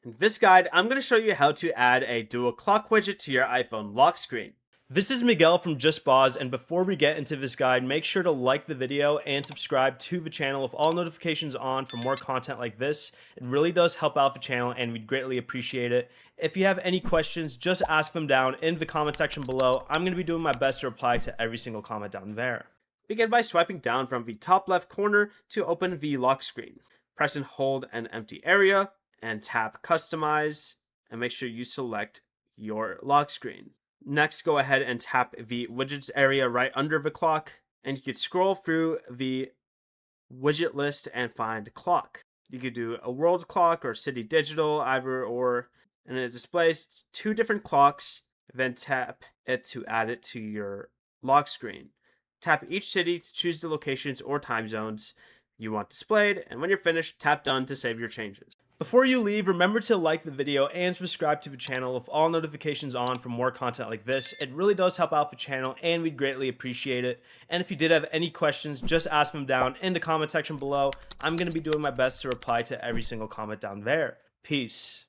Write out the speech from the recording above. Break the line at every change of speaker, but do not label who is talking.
In this guide, I'm going to show you how to add a dual clock widget to your iPhone lock screen. This is Miguel from Just Pause, and before we get into this guide, make sure to like the video and subscribe to the channel with all notifications on for more content like this. It really does help out the channel and we'd greatly appreciate it. If you have any questions, just ask them down in the comment section below. I'm going to be doing my best to reply to every single comment down there. Begin by swiping down from the top left corner to open the lock screen. Press and hold an empty area and tap Customize and make sure you select your lock screen. Next, go ahead and tap the widgets area right under the clock, and you can scroll through the widget list and find clock. You could do a world clock or city digital, either or, and it displays two different clocks. Then tap it to add it to your lock screen. Tap each city to choose the locations or time zones you want displayed, and when you're finished, tap done to save your changes. Before you leave, remember to like the video and subscribe to the channel with all notifications on for more content like this. It really does help out the channel and we'd greatly appreciate it. And if you did have any questions, just ask them down in the comment section below. I'm going to be doing my best to reply to every single comment down there. Peace.